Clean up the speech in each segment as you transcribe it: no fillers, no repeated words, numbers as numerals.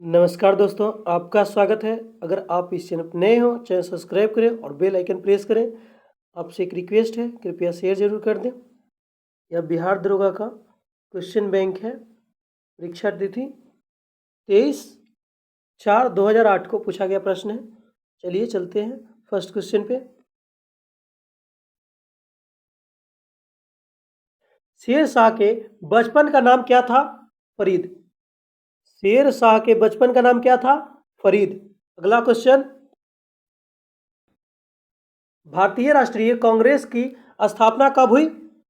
नमस्कार दोस्तों, आपका स्वागत है। अगर आप इस चैनल पर नए हो, चैनल सब्सक्राइब करें और बेल आइकन प्रेस करें। आपसे एक रिक्वेस्ट है, कृपया शेयर जरूर कर दें। यह बिहार दरोगा का क्वेश्चन बैंक है। परीक्षा तिथि 23/4/2008 को पूछा गया प्रश्न है। चलिए चलते हैं फर्स्ट क्वेश्चन पे। शेर शाह के बचपन का नाम क्या था? फरीद। शेर शाह के बचपन का नाम क्या था? फरीद। अगला क्वेश्चन, भारतीय राष्ट्रीय कांग्रेस की स्थापना कब हुई?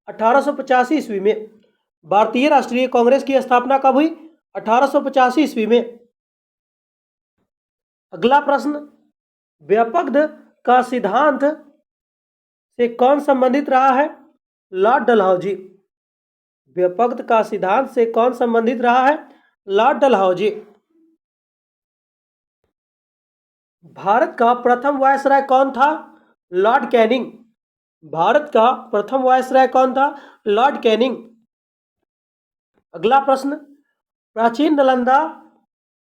1885 ईस्वी में। भारतीय राष्ट्रीय कांग्रेस की स्थापना कब हुई? 1885 ईस्वी में। अगला प्रश्न, व्यापकद का सिद्धांत से कौन संबंधित रहा है? लॉर्ड डलहौजी। व्यापकद का सिद्धांत से कौन संबंधित रहा है? लॉर्ड डलहौजी। भारत का प्रथम वायसराय कौन था? Lord Canning. भारत का प्रथम वायसराय कौन था? Lord Canning. अगला प्रश्न, प्राचीन नालंदा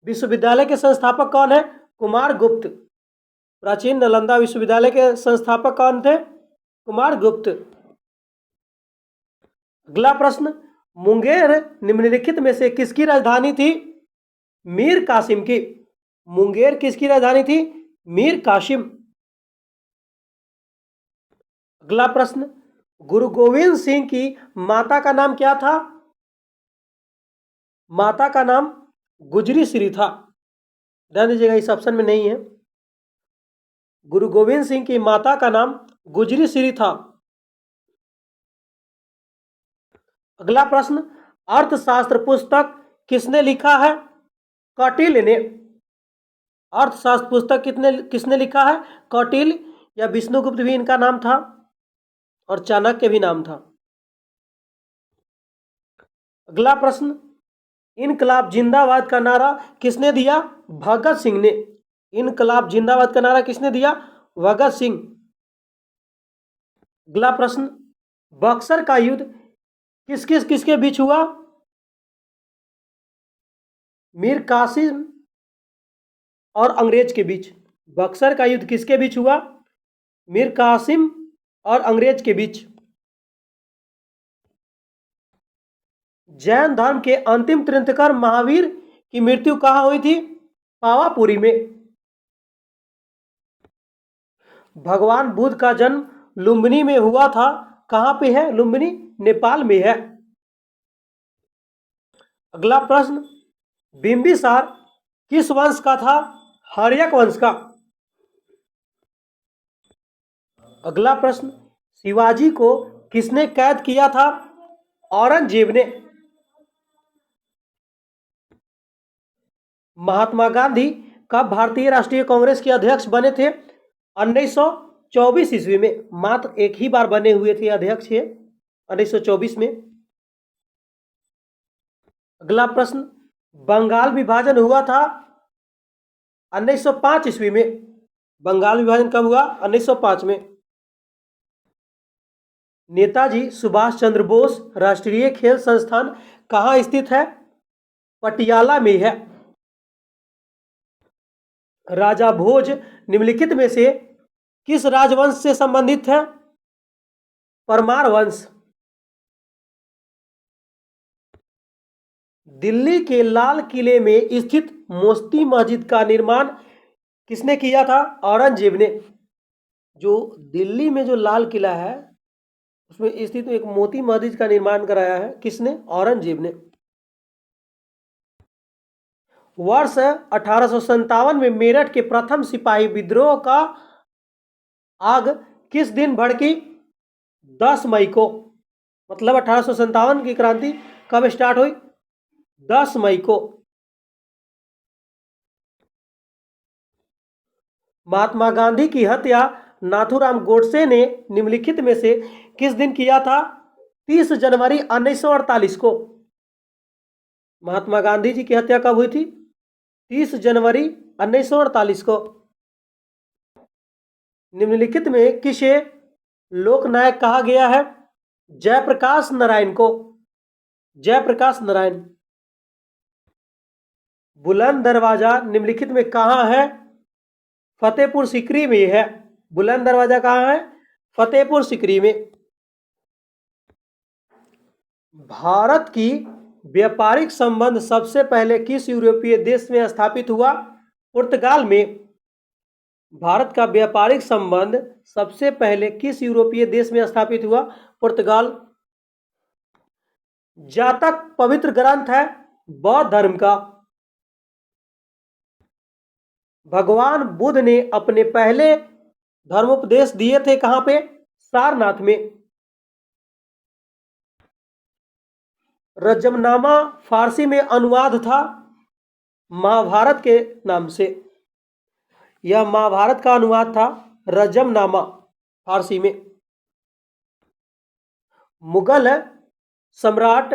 विश्वविद्यालय के संस्थापक कौन है? कुमार गुप्त। प्राचीन नालंदा विश्वविद्यालय के संस्थापक कौन थे? कुमार गुप्त। अगला प्रश्न, मुंगेर निम्नलिखित में से किसकी राजधानी थी? मीर कासिम की। मुंगेर किसकी राजधानी थी? मीर कासिम। अगला प्रश्न, गुरु गोविंद सिंह की माता का नाम क्या था? माता का नाम गुजरी श्री था। ध्यान दीजिएगा, इस ऑप्शन में नहीं है। गुरु गोविंद सिंह की माता का नाम गुजरी श्री था। अगला प्रश्न, अर्थशास्त्र पुस्तक किसने लिखा है? कौटिल्य ने। अर्थशास्त्र पुस्तक किसने लिखा है? कौटिल्य या विष्णुगुप्त भी इनका नाम था और चाणक्य भी नाम था। अगला प्रश्न, इनकलाब जिंदाबाद का नारा किसने दिया? भगत सिंह ने। इनकलाब जिंदाबाद का नारा किसने दिया? भगत सिंह। अगला प्रश्न, बक्सर का युद्ध किसके बीच हुआ? मीर कासिम और अंग्रेज के बीच। बक्सर का युद्ध किसके बीच हुआ? मीर कासिम और अंग्रेज के बीच। जैन धर्म के अंतिम तीर्थंकर महावीर की मृत्यु कहाँ हुई थी? पावापुरी में। भगवान बुद्ध का जन्म लुम्बिनी में हुआ था। कहाँ पे है लुम्बिनी? नेपाल में है। अगला प्रश्न, बिंबिसार किस वंश का था? हर्यक वंश का। अगला प्रश्न, शिवाजी को किसने कैद किया था? औरंगजेब ने। महात्मा गांधी कब भारतीय राष्ट्रीय कांग्रेस के अध्यक्ष बने थे? 1924 ईस्वी में। मात्र एक ही बार बने हुए थे अध्यक्ष ये, 1924 में। अगला प्रश्न, बंगाल विभाजन हुआ था 1905 ईस्वी में। बंगाल विभाजन कब हुआ? 1905 में। नेताजी सुभाष चंद्र बोस राष्ट्रीय खेल संस्थान कहाँ स्थित है? पटियाला में है। राजा भोज निम्नलिखित में से किस राजवंश से संबंधित है? परमार वंश। दिल्ली के लाल किले में स्थित मोती मस्जिद का निर्माण किसने किया था? औरंगजेब ने। जो दिल्ली में जो लाल किला है उसमें स्थित एक मोती मस्जिद का निर्माण कराया है किसने? औरंगजेब ने। वर्ष 1857 में मेरठ के प्रथम सिपाही विद्रोह का आग किस दिन भड़की? 10 मई को। मतलब 1857 की क्रांति कब स्टार्ट हुई? 10 मई को। महात्मा गांधी की हत्या नाथूराम गोडसे ने निम्नलिखित में से किस दिन किया था? 30 जनवरी 1948 को। महात्मा गांधी जी की हत्या कब हुई थी? 30 जनवरी 1948 को। निम्नलिखित में किसे लोकनायक कहा गया है? जयप्रकाश नारायण को। जयप्रकाश नारायण। बुलंद दरवाजा निम्नलिखित में कहाँ है? फतेहपुर सीकरी में है। बुलंद दरवाजा कहाँ है? फतेहपुर सीकरी में। भारत की व्यापारिक संबंध सबसे पहले किस यूरोपीय देश में स्थापित हुआ? पुर्तगाल में। भारत का व्यापारिक संबंध सबसे पहले किस यूरोपीय देश में स्थापित हुआ? पुर्तगाल। जातक पवित्र ग्रंथ है बौद्ध धर्म का। भगवान बुद्ध ने अपने पहले धर्मोपदेश दिए थे कहां पे? सारनाथ में। रजमनामा फारसी में अनुवाद था महाभारत के नाम से। यह महाभारत का अनुवाद था रजमनामा फारसी में। मुगल सम्राट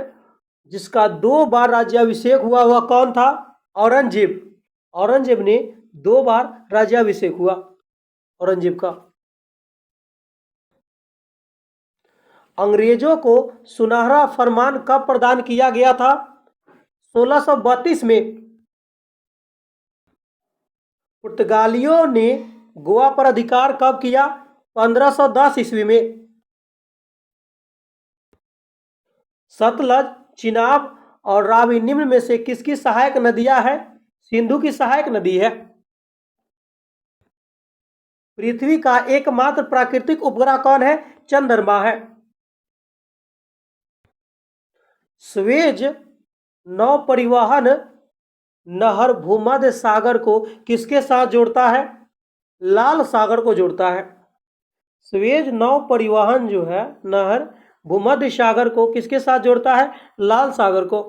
जिसका 2 बार राज्याभिषेक हुआ वह कौन था? औरंगजेब। औरंगजेब ने 2 बार राज्याभिषेक हुआ औरंगजेब का। अंग्रेजों को सुनहरा फरमान कब प्रदान किया गया था? 1632 में। पुर्तगालियों ने गोवा पर अधिकार कब किया? 1510 ईस्वी में। सतलज, चिनाब और रावी निम्न में से किसकी सहायक नदियां हैं? सिंधु की सहायक नदी है। पृथ्वी का एकमात्र प्राकृतिक उपग्रह कौन है? चंद्रमा है। स्वेज नौ परिवहन नहर भूमध्य सागर को किसके साथ जोड़ता है? लाल सागर को जोड़ता है। स्वेज नौ परिवहन जो है नहर भूमध्य सागर को किसके साथ जोड़ता है? लाल सागर को।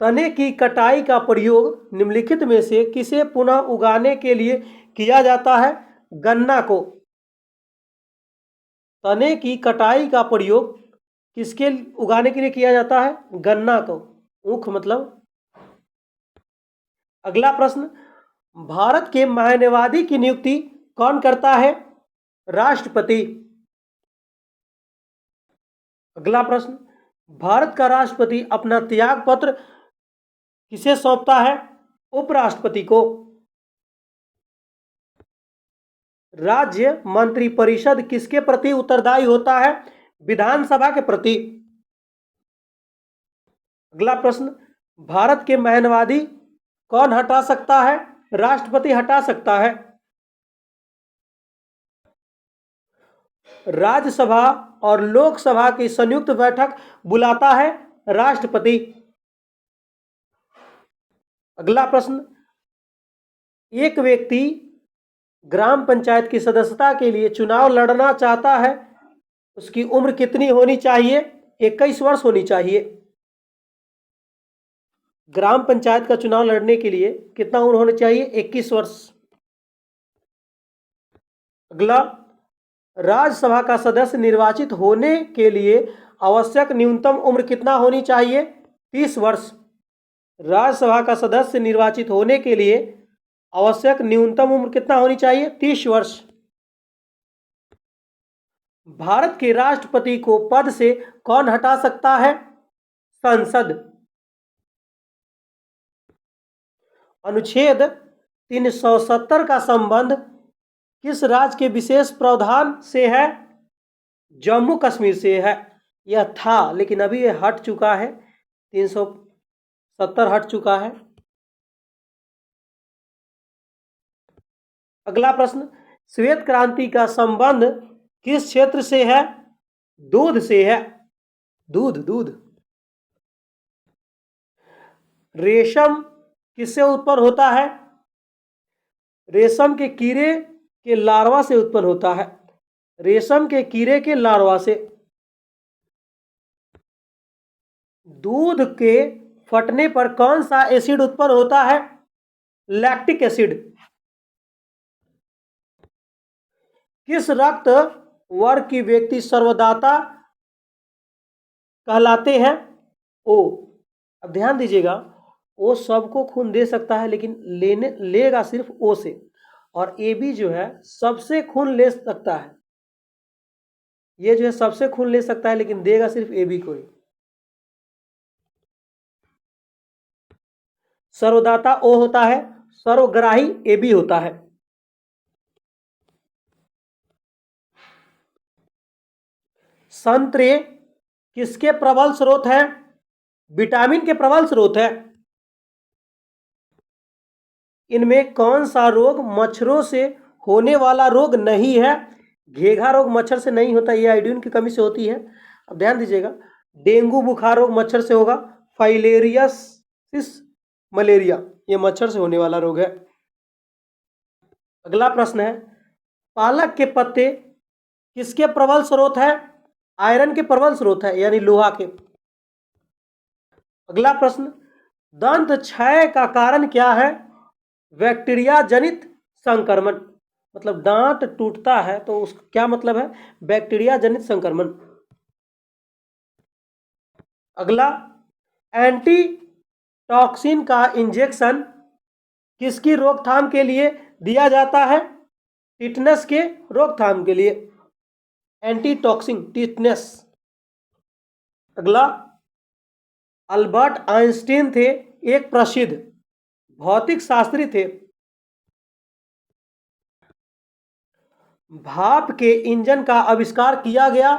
तने की कटाई का प्रयोग निम्नलिखित में से किसे पुनः उगाने के लिए किया जाता है? गन्ना को। तने की कटाई का प्रयोग किसके उगाने के लिए किया जाता है? गन्ना को। ऊख मतलब। अगला प्रश्न, भारत के महान्यायवादी की नियुक्ति कौन करता है? राष्ट्रपति। अगला प्रश्न, भारत का राष्ट्रपति अपना त्याग पत्र किसे सौंपता है? उपराष्ट्रपति को। राज्य मंत्रिपरिषद किसके प्रति उत्तरदायी होता है? विधानसभा के प्रति। अगला प्रश्न, भारत के महान्यायवादी कौन हटा सकता है? राष्ट्रपति हटा सकता है। राज्यसभा और लोकसभा की संयुक्त बैठक बुलाता है राष्ट्रपति। अगला प्रश्न, एक व्यक्ति ग्राम पंचायत की सदस्यता के लिए चुनाव लड़ना चाहता है, उसकी उम्र कितनी होनी चाहिए? 21 वर्ष होनी चाहिए। ग्राम पंचायत का चुनाव लड़ने के लिए कितना उम्र होनी चाहिए? 21 वर्ष। अगला, राज्यसभा का सदस्य निर्वाचित होने के लिए आवश्यक न्यूनतम उम्र कितना होनी चाहिए? 30 वर्ष। राज्यसभा का सदस्य निर्वाचित होने के लिए आवश्यक न्यूनतम उम्र कितना होनी चाहिए? 30 वर्ष। भारत के राष्ट्रपति को पद से कौन हटा सकता है? संसद। अनुच्छेद 370 का संबंध किस राज्य के विशेष प्रावधान से है? जम्मू कश्मीर से है। यह था लेकिन अभी यह हट चुका है, 370 हट चुका है। अगला प्रश्न, श्वेत क्रांति का संबंध किस क्षेत्र से है? दूध से है। दूध। रेशम किससे उत्पन्न होता है? रेशम के कीड़े के लार्वा से उत्पन्न होता है। रेशम के कीड़े के लार्वा से। दूध के फटने पर कौन सा एसिड उत्पन्न होता है? Lactic acid. किस रक्त वर्ग की व्यक्ति सर्वदाता कहलाते हैं? ओ। अब ध्यान दीजिएगा, ओ सबको खून दे सकता है लेकिन लेगा सिर्फ ओ से, और ए बी जो है सबसे खून ले सकता है। ये जो है सबसे खून ले सकता है लेकिन देगा सिर्फ ए बी को ही। सर्वदाता ओ होता है, सर्वग्राही ए बी होता है। संतरे किसके प्रबल स्रोत है? विटामिन के प्रबल स्रोत है। इनमें कौन सा रोग मच्छरों से होने वाला रोग नहीं है? घेघा रोग मच्छर से नहीं होता, यह आयोडीन की कमी से होती है। अब ध्यान दीजिएगा, डेंगू बुखार रोग मच्छर से होगा, फाइलेरियासिस मलेरिया ये मच्छर से होने वाला रोग है। अगला प्रश्न है, पालक के पत्ते किसके प्रबल स्रोत है? आयरन के प्रबल स्रोत है, यानी लोहा के। अगला प्रश्न, दंत क्षय का कारण क्या है? बैक्टीरिया जनित संक्रमण। मतलब दांत टूटता है तो उसका क्या मतलब है? बैक्टीरिया जनित संक्रमण। अगला, एंटी टॉक्सिन का इंजेक्शन किसकी रोकथाम के लिए दिया जाता है? टिटनस के रोकथाम के लिए, एंटी टॉक्सिन टिटनस। अगला, अल्बर्ट आइंस्टीन थे एक प्रसिद्ध भौतिक शास्त्री थे। भाप के इंजन का आविष्कार किया गया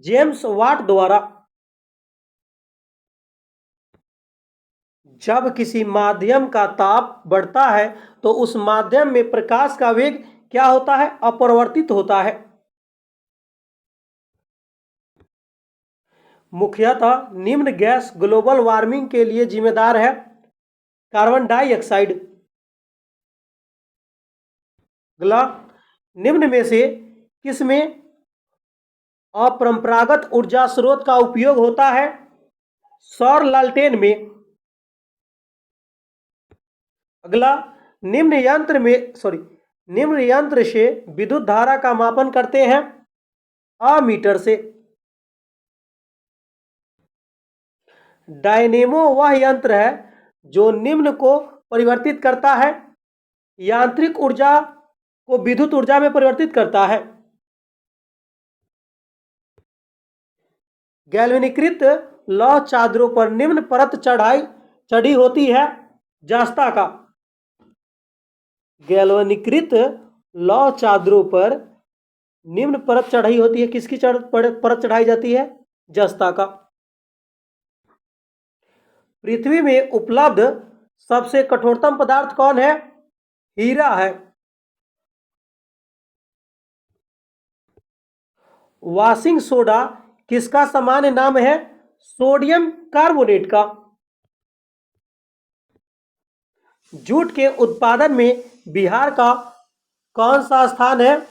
जेम्स वाट द्वारा। जब किसी माध्यम का ताप बढ़ता है तो उस माध्यम में प्रकाश का वेग क्या होता है? अपरिवर्तित होता है। मुख्यतः निम्न गैस ग्लोबल वार्मिंग के लिए जिम्मेदार है? Carbon dioxide. अगला, निम्न में से किसमें अपरंपरागत ऊर्जा स्रोत का उपयोग होता है? सौर लालटेन में। अगला, निम्न यंत्र से विद्युत धारा का मापन करते हैं? अमीटर से। डायनेमो वह यंत्र है जो निम्न को परिवर्तित करता है? यांत्रिक ऊर्जा को विद्युत ऊर्जा में परिवर्तित करता है। गैल्वेनीकृत लौह चादरों पर निम्न परत चढ़ी होती है? जस्ता का। गैल्वेनीकृत लौह चादरों पर निम्न परत चढ़ाई होती है, किसकी परत चढ़ाई जाती है? जस्ता का। पृथ्वी में उपलब्ध सबसे कठोरतम पदार्थ कौन है? हीरा है। वॉशिंग सोडा किसका सामान्य नाम है? सोडियम कार्बोनेट का। जूट के उत्पादन में बिहार का कौन सा स्थान है?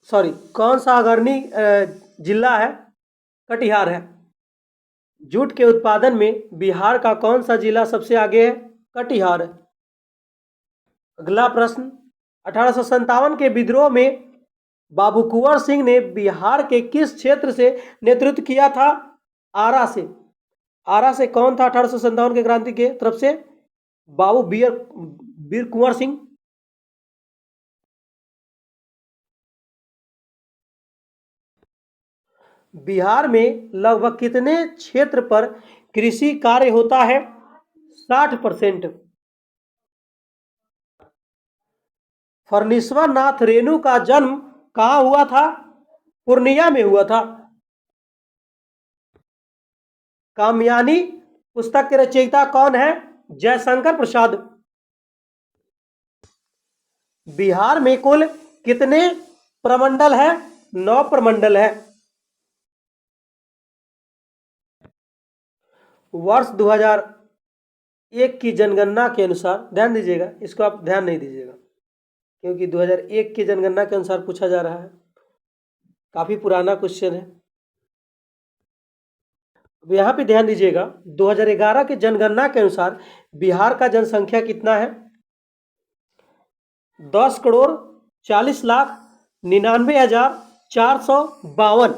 कौन सा अग्रणी जिला है? कटिहार है। जूट के उत्पादन में बिहार का कौन सा जिला सबसे आगे है? कटिहार है। अगला प्रश्न, 1857 के विद्रोह में बाबू कुंवर सिंह ने बिहार के किस क्षेत्र से नेतृत्व किया था? आरा से। आरा से कौन था 1857 के क्रांति के तरफ से? बाबू वीर कुंवर सिंह। बिहार में लगभग कितने क्षेत्र पर कृषि कार्य होता है? 60%। फर्नीश्वर नाथ रेणु का जन्म कहाँ हुआ था? पूर्णिया में हुआ था। कामयानी पुस्तक के रचयिता कौन है? जयशंकर प्रसाद। बिहार में कुल कितने प्रमंडल है? 9 प्रमंडल है। वर्ष 2001 की जनगणना के अनुसार, ध्यान दीजिएगा, इसको आप ध्यान नहीं दीजिएगा क्योंकि 2001 की जनगणना के अनुसार पूछा जा रहा है, काफी पुराना क्वेश्चन है। अब यहाँ पे ध्यान दीजिएगा, 2011 की जनगणना के अनुसार बिहार का जनसंख्या कितना है? 10,40,99,452।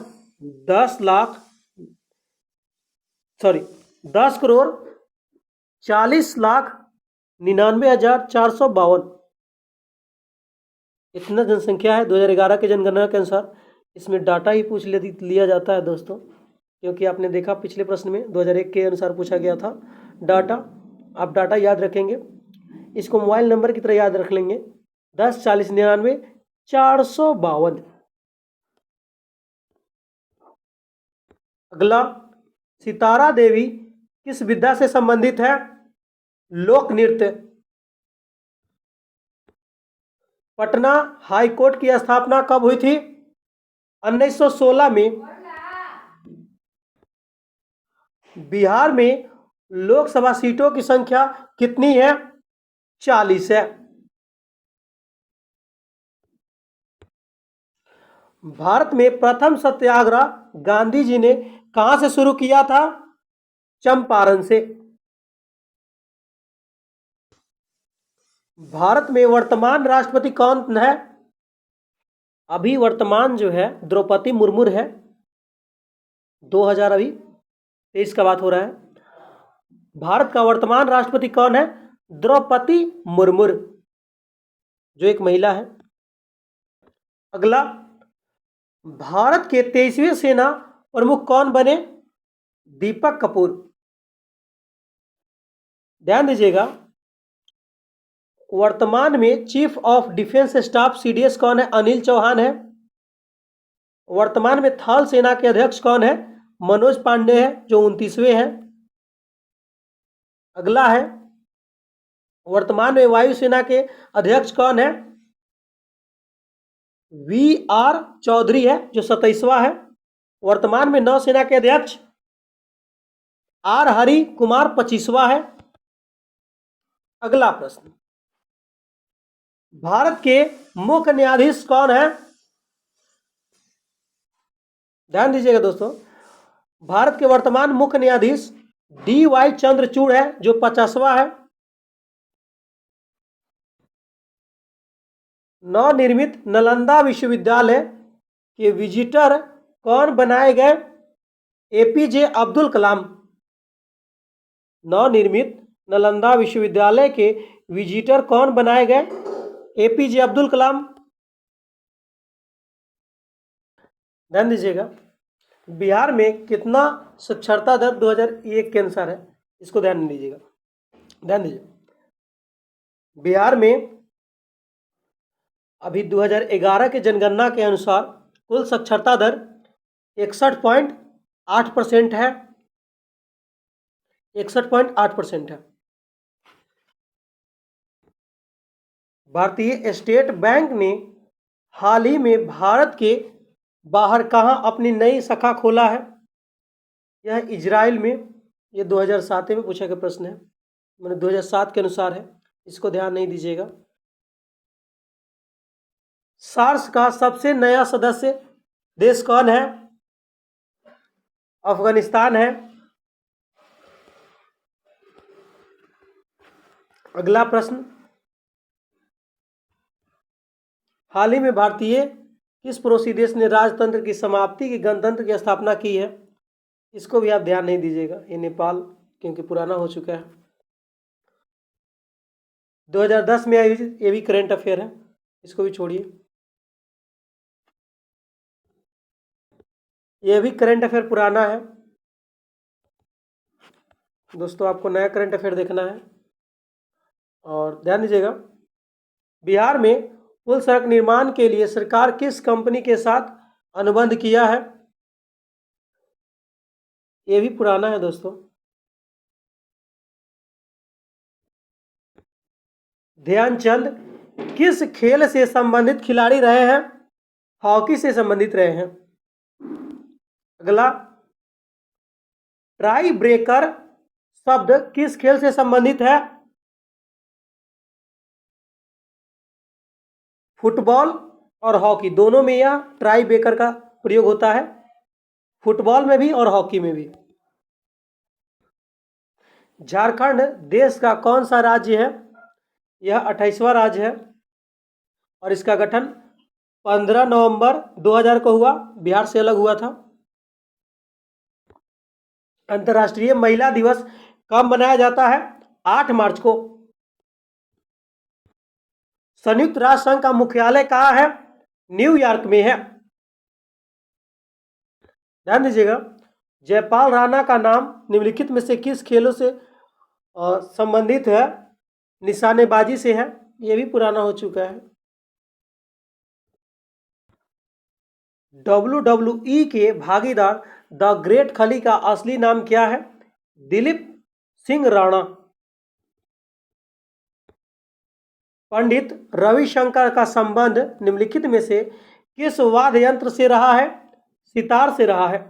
10,40,99,452 इतना जनसंख्या है 2011 की जनगणना के अनुसार। इसमें डाटा ही पूछ लिया जाता है दोस्तों। क्योंकि आपने देखा पिछले प्रश्न में 2001 के अनुसार पूछा गया था डाटा। आप डाटा याद रखेंगे, इसको मोबाइल नंबर की तरह याद रख लेंगे, 10 40 99 452। अगला, सितारा देवी किस विधा से संबंधित है? लोक नृत्य। पटना हाई कोर्ट की स्थापना कब हुई थी? 1916 में। बिहार में लोकसभा सीटों की संख्या कितनी है? 40 है। भारत में प्रथम सत्याग्रह गांधी जी ने कहां से शुरू किया था? चंपारण से। भारत में वर्तमान राष्ट्रपति कौन है? अभी वर्तमान जो है द्रौपदी मुर्मू है। 2023 का बात हो रहा है। भारत का वर्तमान राष्ट्रपति कौन है? द्रौपदी मुर्मू, जो एक महिला है। अगला, भारत के 23वें सेना प्रमुख कौन बने? दीपक कपूर। ध्यान दीजिएगा, वर्तमान में chief of defence staff CDS कौन है? अनिल चौहान है। वर्तमान में थल सेना के अध्यक्ष कौन है? मनोज पांडे है, जो 29वें हैं। अगला है, वर्तमान में वायुसेना के अध्यक्ष कौन है? वी.आर. चौधरी है, जो 27वां है। वर्तमान में नौसेना के अध्यक्ष आर हरि कुमार 25वां है। अगला प्रश्न, भारत के मुख्य न्यायाधीश कौन है? ध्यान दीजिएगा दोस्तों, भारत के वर्तमान मुख्य न्यायाधीश डी.वाई. चंद्रचूड़ है, जो 50वां है। नवनिर्मित नालंदा विश्वविद्यालय के विजिटर कौन बनाए गए? एपीजे अब्दुल कलाम। नवनिर्मित नालंदा विश्वविद्यालय के विजिटर कौन बनाए गए? एपीजे अब्दुल कलाम। ध्यान दीजिएगा, बिहार में कितना साक्षरता दर 2001 के अनुसार है? इसको ध्यान दीजिएगा। ध्यान दीजिए, बिहार में अभी 2011 के जनगणना के अनुसार कुल साक्षरता दर 61.8% है। 61.8% है। भारतीय स्टेट बैंक ने हाल ही में भारत के बाहर कहां अपनी नई शाखा खोला है? यह इजराइल में। यह 2007 में पूछा गया प्रश्न है, मैंने 2007 के अनुसार है, इसको ध्यान नहीं दीजिएगा। सार्स का सबसे नया सदस्य देश कौन है? अफगानिस्तान है। अगला प्रश्न, हाल ही में भारतीय किस पड़ोसी देश ने राजतंत्र की समाप्ति की गणतंत्र की स्थापना की है? इसको भी आप ध्यान नहीं दीजिएगा, ये नेपाल, क्योंकि पुराना हो चुका है। 2010 में आयोजित, ये भी करंट अफेयर है, इसको भी छोड़िए। ये भी करंट अफेयर पुराना है दोस्तों, आपको नया करंट अफेयर देखना है। और ध्यान दीजिएगा, बिहार में पुल सड़क निर्माण के लिए सरकार किस कंपनी के साथ अनुबंध किया है? ये भी पुराना है दोस्तों। ध्यानचंद किस खेल से संबंधित खिलाड़ी रहे हैं? हॉकी से संबंधित रहे हैं। अगला, ट्राई ब्रेकर शब्द किस खेल से संबंधित है? फुटबॉल और हॉकी दोनों में यह ट्राई ब्रेकर का प्रयोग होता है, फुटबॉल में भी और हॉकी में भी। झारखंड देश का कौन सा राज्य है? यह 28वां राज्य है और इसका गठन 15 नवंबर 2000 को हुआ, बिहार से अलग हुआ था। अंतर्राष्ट्रीय महिला दिवस कब मनाया जाता है? 8 मार्च को। संयुक्त राष्ट्र संघ का मुख्यालय कहाँ है? न्यूयॉर्क में है। ध्यान दीजिएगा, जयपाल राणा का नाम निम्नलिखित में से किस खेलों से संबंधित है? निशानेबाजी से है, ये भी पुराना हो चुका है। WWE के भागीदार द ग्रेट खली का असली नाम क्या है? दिलीप सिंह राणा। पंडित रविशंकर का संबंध निम्नलिखित में से किस वाद्य यंत्र से रहा है? सितार से रहा है।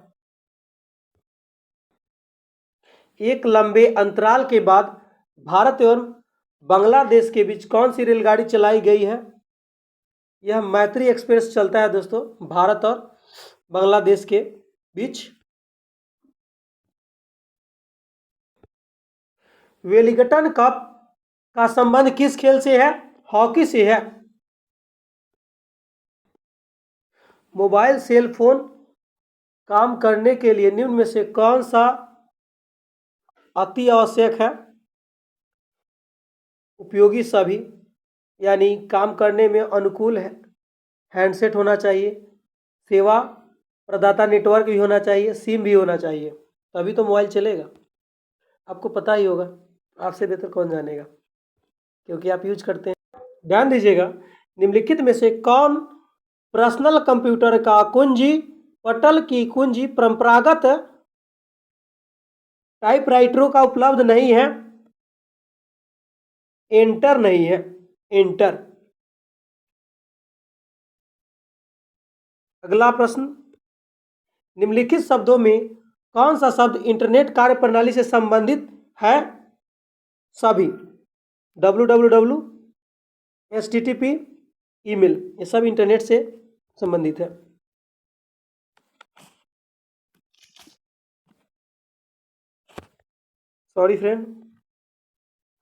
एक लंबे अंतराल के बाद भारत एवं बांग्लादेश के बीच कौन सी रेलगाड़ी चलाई गई है? यह मैत्री एक्सप्रेस चलता है दोस्तों, भारत और बांग्लादेश के बीच। वेलिंगटन कप का संबंध किस खेल से है? हॉकी से है। मोबाइल सेल फोन काम करने के लिए निम्न में से कौन सा अति आवश्यक है? उपयोगी सभी, यानी काम करने में अनुकूल है। हैंडसेट होना चाहिए, सेवा प्रदाता नेटवर्क भी होना चाहिए, सिम भी होना चाहिए, तभी तो मोबाइल चलेगा। आपको पता ही होगा, आपसे बेहतर कौन जानेगा, क्योंकि आप यूज करते हैं। ध्यान दीजिएगा, निम्नलिखित में से कौन पर्सनल कंप्यूटर का कुंजी पटल की कुंजी परंपरागत टाइपराइटरों का उपलब्ध नहीं है? एंटर नहीं है, एंटर। अगला प्रश्न, निम्नलिखित शब्दों में कौन सा शब्द इंटरनेट कार्य प्रणाली से संबंधित है? सभी, www, http, ईमेल, ये सब इंटरनेट से संबंधित है। Sorry friend.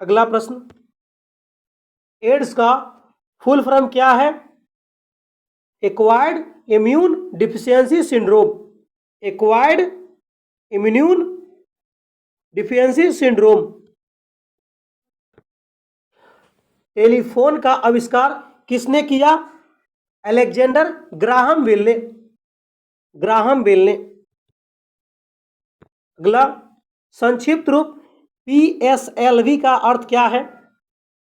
अगला प्रश्न, एड्स का फुल फॉर्म क्या है? Acquired immune deficiency syndrome. Acquired immune deficiency syndrome. Telephone का आविष्कार किसने किया? अलेक्जेंडर ग्राहम बेल ने। ग्राहम बेल ने। अगला, संक्षिप्त रूप PSLV का अर्थ क्या है?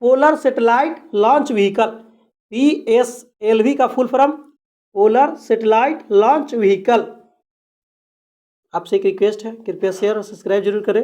Polar satellite launch vehicle. PSLV का full form polar satellite launch vehicle. आपसे एक रिक्वेस्ट है, कृपया शेयर और सब्सक्राइब जरूर करें।